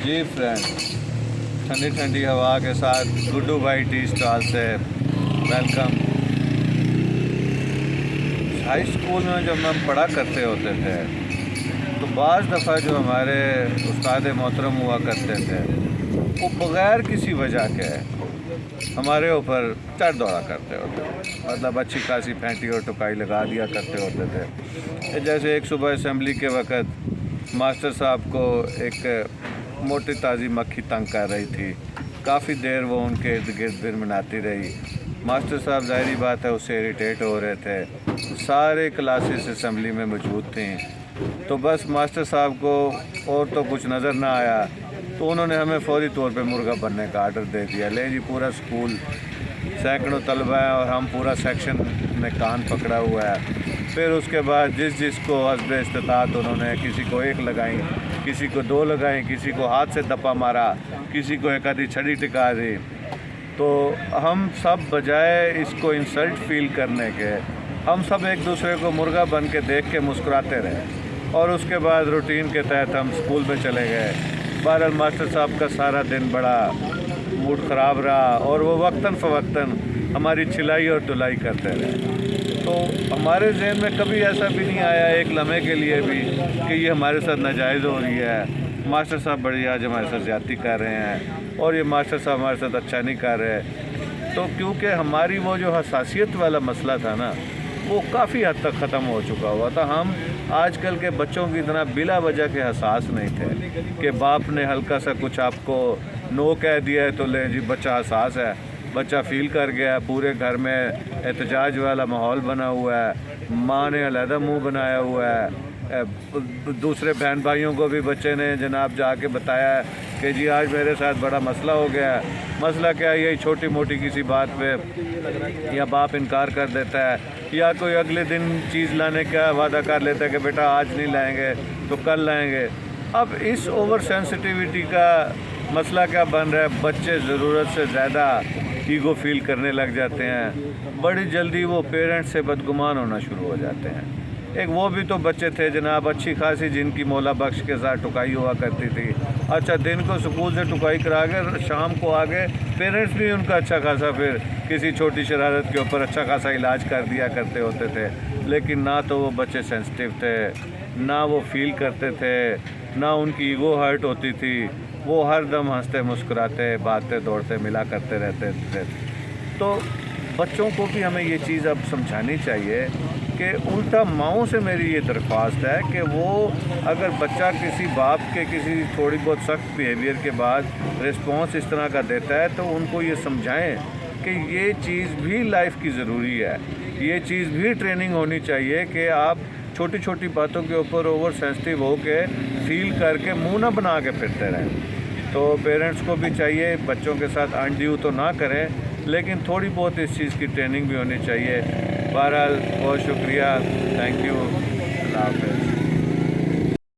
जी friend, ठंडी ठंडी हवा के साथ गुड्डू भाई टी स्टॉल से वेलकम। हाई स्कूल में जब हम पढ़ा करते होते थे तो बाज़ दफ़ा जो हमारे उस्ताद मोहतरम हुआ करते थे वो बग़ैर किसी वजह के हमारे ऊपर चढ़ दौड़ा करते होते थे। मतलब अच्छी खासी फेंटी और टुकाई लगा दिया करते होते थे। जैसे एक सुबह असम्बली के वक़्त मास्टर साहब को एक मोटी ताज़ी मक्खी तंग कर रही थी। काफ़ी देर वो उनके इर्द गिर्द फिर मनाती रही। मास्टर साहब ज़ाहिरी बात है उससे इरिटेट हो रहे थे। सारे क्लासेस असम्बली में मौजूद थी, तो बस मास्टर साहब को और तो कुछ नज़र ना आया तो उन्होंने हमें फौरी तौर पे मुर्गा बनने का आर्डर दे दिया। ले जी, पूरा स्कूल सैकड़ों तलबा है और हम पूरा सेक्शन ने कान पकड़ा हुआ है। फिर उसके बाद जिसको हस्बे इस्तात उन्होंने किसी को एक लगाई, किसी को दो लगाई, किसी को हाथ से दपा मारा, किसी को एक आधी छड़ी टिका दी। तो हम सब बजाय इसको इंसल्ट फील करने के हम सब एक दूसरे को मुर्गा बन के देख के मुस्कुराते रहे और उसके बाद रूटीन के तहत हम स्कूल में चले गए। बहरहाल मास्टर साहब का सारा दिन बड़ा मूड ख़राब रहा और वो वक्तन फ़वक्तन हमारी छिलाई और धुलाई करते रहे। तो हमारे जहन में कभी ऐसा भी नहीं आया एक लम्हे के लिए भी कि ये हमारे साथ नाजायज़ हो रही है, मास्टर साहब बड़ी आज हमारे साथ ज़्यादती कर रहे हैं और ये मास्टर साहब हमारे साथ अच्छा नहीं कर रहे। तो क्योंकि हमारी वो जो हसासियत वाला मसला था ना, वो काफ़ी हद तक ख़त्म हो चुका हुआ था। हम आजकल के बच्चों की तरह बिला वजह के हसास नहीं थे कि बाप ने हल्का सा कुछ आपको नो कह दिया है तो ले जी बच्चा हसास है, बच्चा फील कर गया। पूरे घर में एहतजाज वाला माहौल बना हुआ है, माँ ने अलहदा मुंह बनाया हुआ है। दूसरे बहन भाइयों को भी बच्चे ने जनाब जाके बताया कि जी आज मेरे साथ बड़ा मसला हो गया है। मसला क्या है? यही छोटी मोटी किसी बात पे या बाप इनकार कर देता है या कोई अगले दिन चीज़ लाने का वादा कर लेता है कि बेटा आज नहीं लाएंगे तो कल लाएंगे। अब इस ओवर सेंसिटिविटी का मसला क्या बन रहा है? बच्चे ज़रूरत से ज़्यादा ईगो फील करने लग जाते हैं, बड़ी जल्दी वो पेरेंट्स से बदगुमान होना शुरू हो जाते हैं। एक वो भी तो बच्चे थे जनाब अच्छी खासी जिनकी मौला बख्श के साथ टुकाई हुआ करती थी। अच्छा, दिन को स्कूल से टुकाई करा के शाम को आगे पेरेंट्स भी उनका अच्छा खासा फिर किसी छोटी शरारत के ऊपर अच्छा खासा इलाज कर दिया करते होते थे। लेकिन ना तो वो बच्चे सेंसिटिव थे, ना वो फील करते थे, ना उनकी ईगो हर्ट होती थी। वो हर दम हंसते मुस्कुराते भागते दौड़ते मिला करते रहते थे। तो बच्चों को भी हमें ये चीज़ अब समझानी चाहिए कि उल्टा माओं से मेरी ये दरख्वास्त है कि वो अगर बच्चा किसी बाप के किसी थोड़ी बहुत सख्त बिहेवियर के बाद रिस्पॉन्स इस तरह का देता है तो उनको ये समझाएं कि ये चीज़ भी लाइफ की ज़रूरी है। ये चीज़ भी ट्रेनिंग होनी चाहिए कि आप छोटी छोटी बातों के ऊपर ओवर सेंसिटिव हो के फील करके मुंह ना बना के फिरते रहें। तो पेरेंट्स को भी चाहिए बच्चों के साथ अनड्यू तो ना करें, लेकिन थोड़ी बहुत इस चीज़ की ट्रेनिंग भी होनी चाहिए। बहरहाल बहुत शुक्रिया, थैंक यू, अल्लाह हाफ़िज़।